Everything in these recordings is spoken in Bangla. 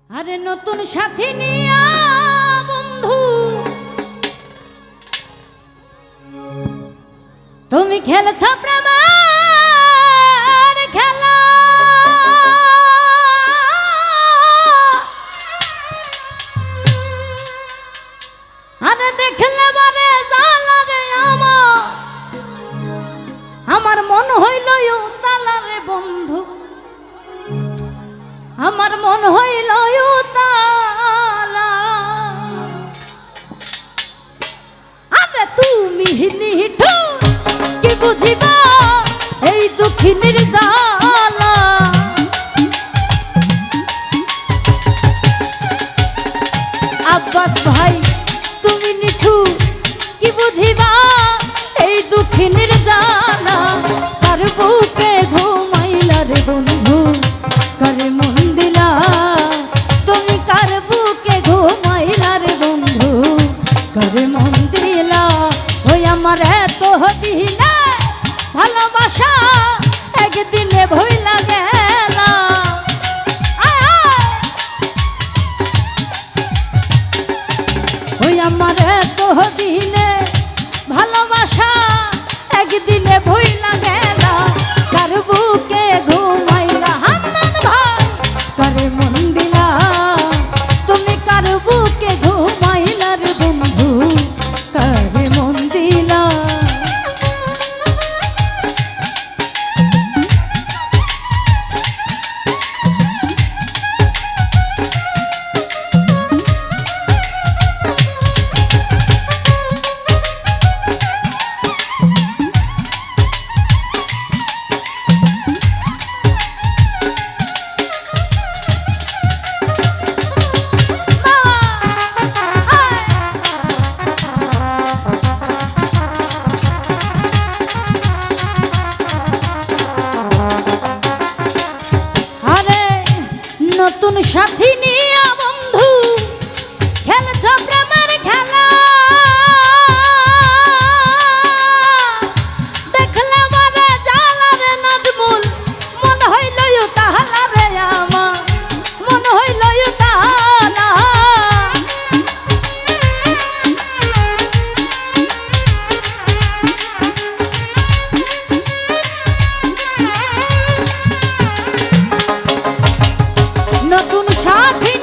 আরে নতুন সাথী নিয়া বন্ধু তুমি খেলছ প্রেমের খেলা। আরে দেখলে বারে জালা রে আমার মন হইল তালা রে বন্ধু, আমার মন হইল তালা। আরে তুমি নিঠু কি বুঝিবা এই দুঃখিনীর জ্বালা। আব্বাস ভাই তুমি নিঠু কি বুঝিবা এই দুঃখিনীর জ্বালা। তার বুকে ঘুমাইলা রে বন্ধু করে মন দিলা, তুমি কার বুকে ঘুমাইলা রে বন্ধু করে মন দিলা। ওই আমার এত দিনে ভালোবাসা একদিনে ভইলা গেলা। ওই আমার এত দিনে ভালোবাসা একদিনে ভইলা গেলা। কার বুকে ঘুমাইলা হান্নান ভাই করে মন দিলা, তুমি কার বুকে ঘুমাইলা রে বন্ধু করে মন দিলা। নতুন সাথী নিয়া বন্ধু খেলছ প্রেমের খেলা। দেখলে বারে জালা রে নাজমুল মন হইল তাহালা রে আমার মন হইল তাহালা। নতুন সাথী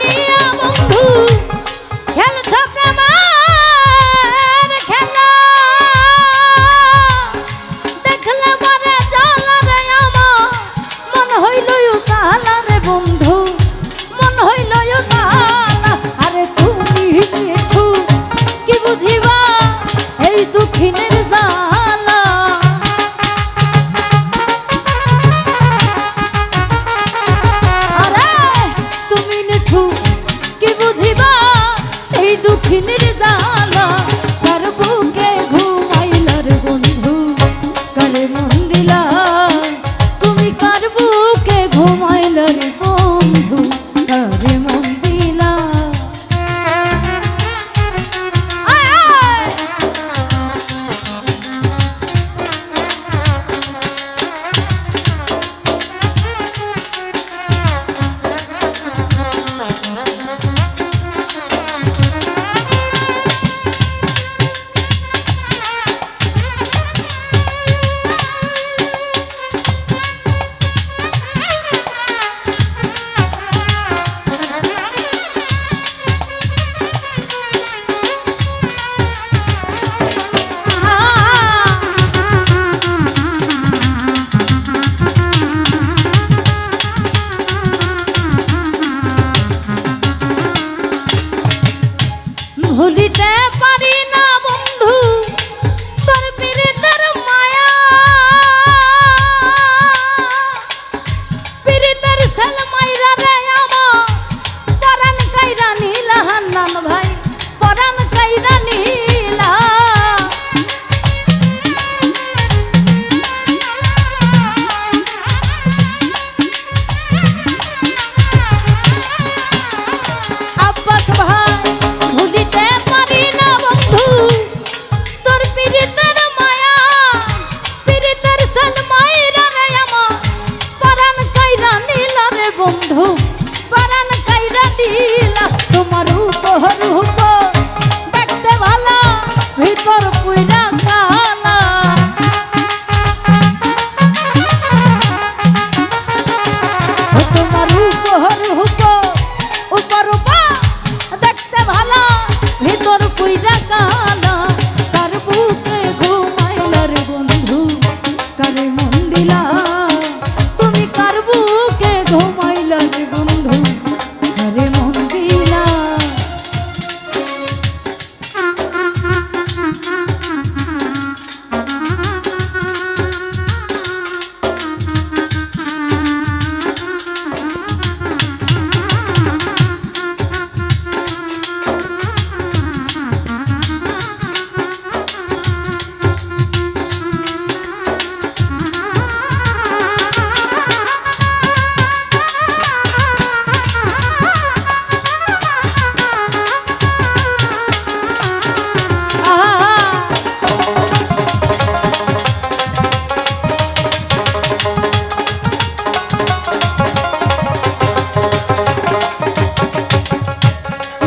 রূপ দেখতে ভালো ভিতর পুইরা কালা তোমার রূপ রূপ দেখতে ভালো ভিতর পুইরা কালা তার বুকে ঘুমাইলার বন্ধু কারে মন দিলা তুমি কার বুকে ঘুমাইলার বন্ধু কারে মন দিলা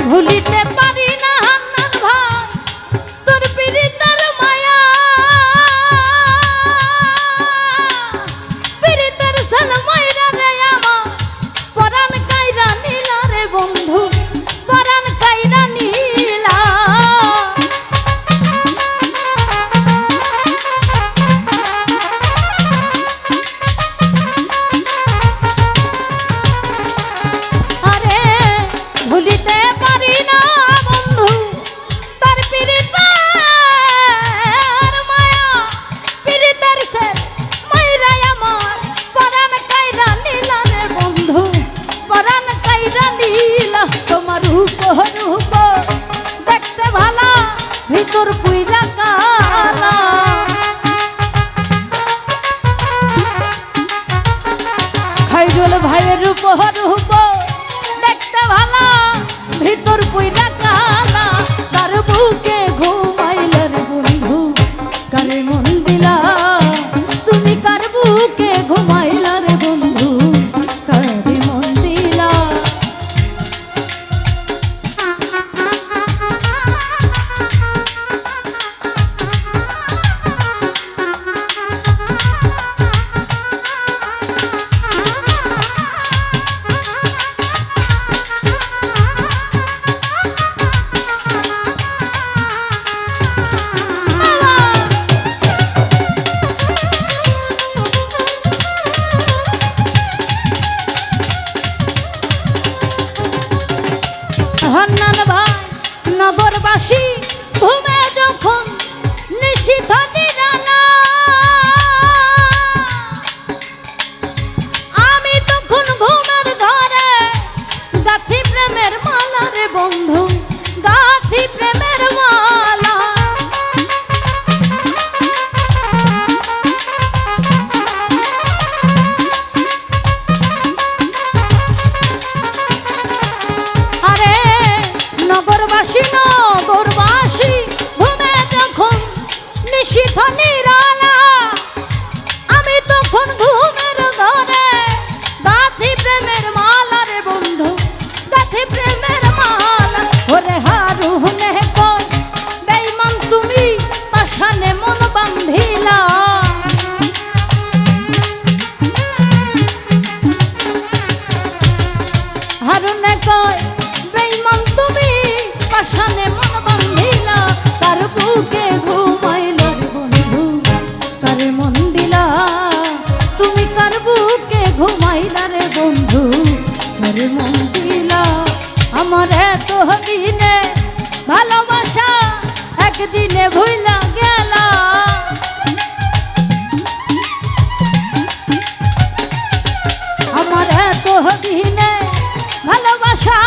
ভুলিতে পারি না হান্নান ভাই তোর পীড়িতের মায়া পীড়িতের সালমাইরা রে আমার পরাণ কাইরা নীলা রে বন্ধু পরাণ কাইরা নীলা আরে ভুলিতে পারি না বন্ধু তার পীড়িতের মায়া পীড়িতের সে মাইরাই আমার পরাণ কাইরা নীলা রে বন্ধু পরাণ কাইরা নীলা তোমার রূপ দেখতে ভালো ভিতর পুইরা কালা খাইরুল ভাইয়ের রূপ দেখতে ভালো ভিতর পুইরা কালা তার বুকে ঘুমাইলার বন্ধু কারে মন দিলা তুমি কার বুকে ঘুমাইলার বন্ধু কারে মন দিলা হান্নান ভাই নগরবাসী ঘুমে যখন নিশীথ নিরালা আমি তখন ঘুমের ঘরে গাথি প্রেমের মালা রে বন্ধু গাথি প্রেমের মালা আরে নগরবাসী ঘুমে যখন নিশীথ নিরালা আমি তখন ঘুমের ঘরে গাথি প্রেমের মালা রে বন্ধু গাথি প্রেমের মালা ওরে হারুনে কই বেঈমান তুমি পাশানে মন বাঁধিলা হারুনে কই বেঈমান তুমি পাশানে মন বাঁধিলা তার বুকে ঘুমাইলার বন্ধু কারে মন দিলা তুমি কার বুকে ঘুমাইলার বন্ধু কারে মন দিলা আমার এত দিনে ভালোবাসা একদিনে ভুইলা গেলা আমার এত দিনে ভালোবাসা